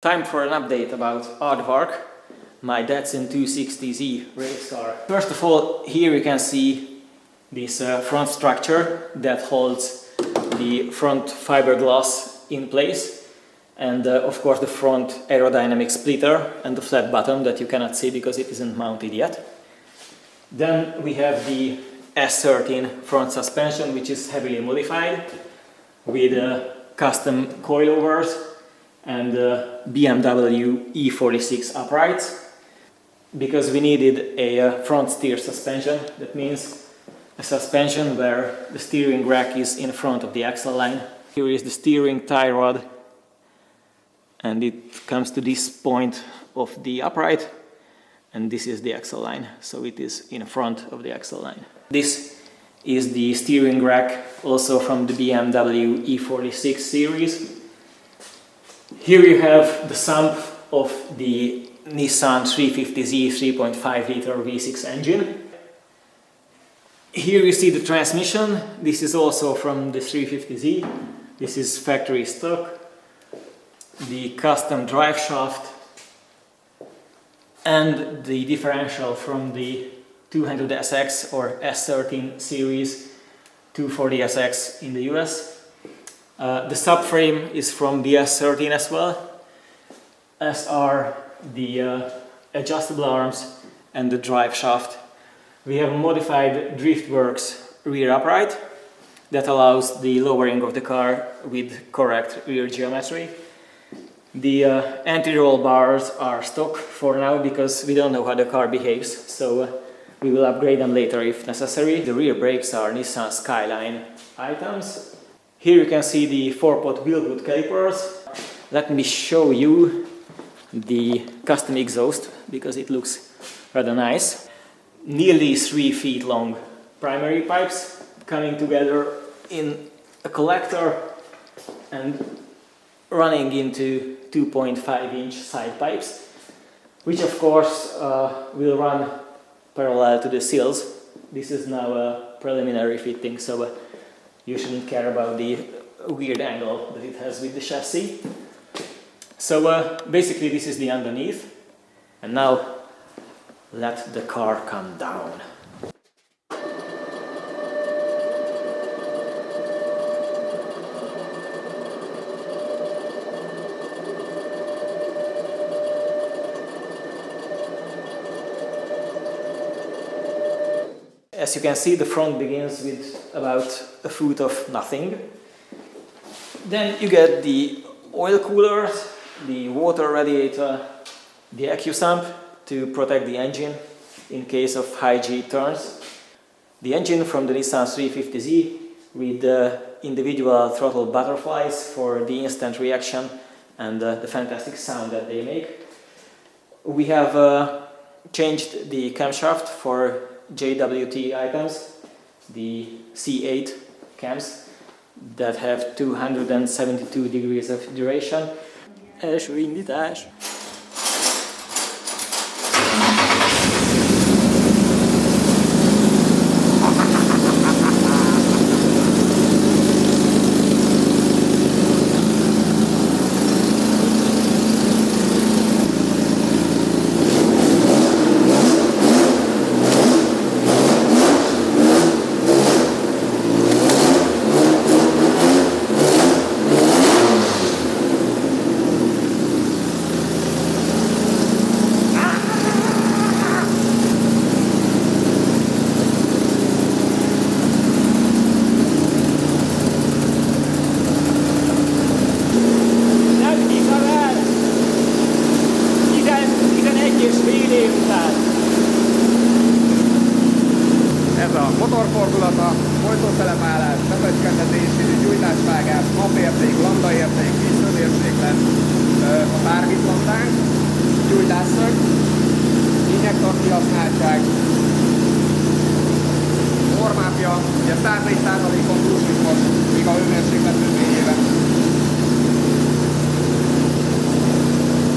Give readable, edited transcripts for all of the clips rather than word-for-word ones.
Time for an update about Aardvark, my Datsun 260Z race car. First of all, here you can see this front structure that holds the front fiberglass in place, and of course the front aerodynamic splitter and the flat bottom that you cannot see because it isn't mounted yet. Then we have the S13 front suspension, which is heavily modified with custom coilovers and BMW E46 uprights, because we needed a front steer suspension. That means a suspension where the steering rack is in front of the axle line. Here is the steering tie rod, and it comes to this point of the upright, and this is the axle line, so it is in front of the axle line. This is the steering rack, also from the BMW E46 series. Here you have the sump of the Nissan 350Z 3.5 liter V6 engine. Here you see the transmission. This is also from the 350Z. This is factory stock. The custom drive shaft and the differential from the 200SX or S13 series 240SX in the US. The subframe is from the S13 as well, as are the adjustable arms and the drive shaft. We have a modified Driftworks rear upright that allows the lowering of the car with correct rear geometry. The anti-roll bars are stock for now because we don't know how the car behaves, so we will upgrade them later if necessary. The rear brakes are Nissan Skyline items. Here you can see the 4-pot wheelhood calipers. Let me show you the custom exhaust because it looks rather nice. Nearly 3 feet long primary pipes coming together in a collector and running into 2.5-inch side pipes, which of course will run parallel to the sills. This is now a preliminary fitting, so you shouldn't care about the weird angle that it has with the chassis. So basically this is the underneath, and now let the car come down. As you can see, the front begins with about a foot of nothing. Then you get the oil coolers, the water radiator, the AccuSump to protect the engine in case of high G turns. The engine from the Nissan 350Z with the individual throttle butterflies for the instant reaction and the fantastic sound that they make. We have changed the camshaft for JWT items, the C8 cams that have 272 degrees of duration. Első indítás. Ez a motorfordulata, folytószelepállás, befecskendezés, gyújtásvágás, napérték, landaérték, vízhőmérséklet, a tárvízlandánk, gyújtásszög, injektor kihasználtság, formápja, ugye 104%-on túlsúlyt most, míg a hőmérséklet törvényében.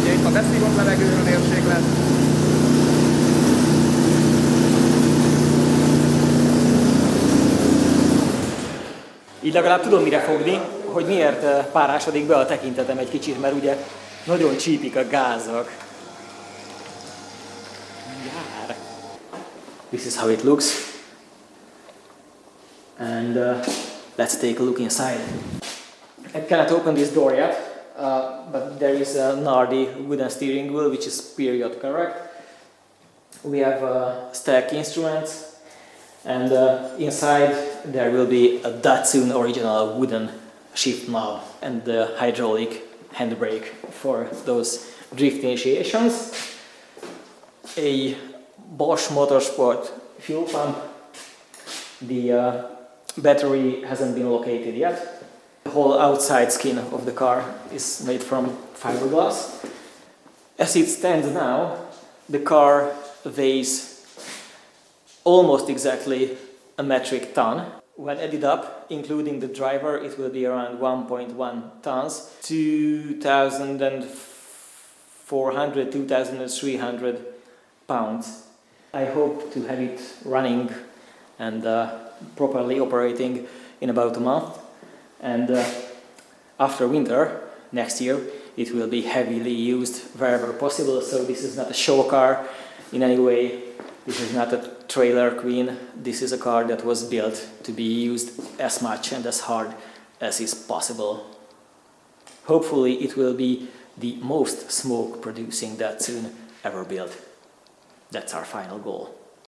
Ugye itt a beszívott levegőhőmérséklet, Így legalább tudom mire fogni, hogy miért párásodik be a tekintetem egy kicsit, mert ugye Nagyon csípik a gázok. Jár. This is how it looks. And let's take a look inside. I cannot open this door yet, but there is a Nardi wooden steering wheel which is period correct. We have stack instruments, and inside there will be a Datsun original wooden shift knob and the hydraulic handbrake for those drift initiations. A Bosch Motorsport fuel pump. The battery hasn't been located yet. The whole outside skin of the car is made from fiberglass. As it stands now, the car weighs almost exactly a metric ton. When added up, including the driver, it will be around 1.1 tons, 2,400, 2,300 pounds. I hope to have it running and properly operating in about a month, and after winter next year it will be heavily used wherever possible. So this is not a show car in any way, this is not a trailer queen, this is a car that was built to be used as much and as hard as is possible. Hopefully it will be the most smoke producing Datsun ever built. That's our final goal.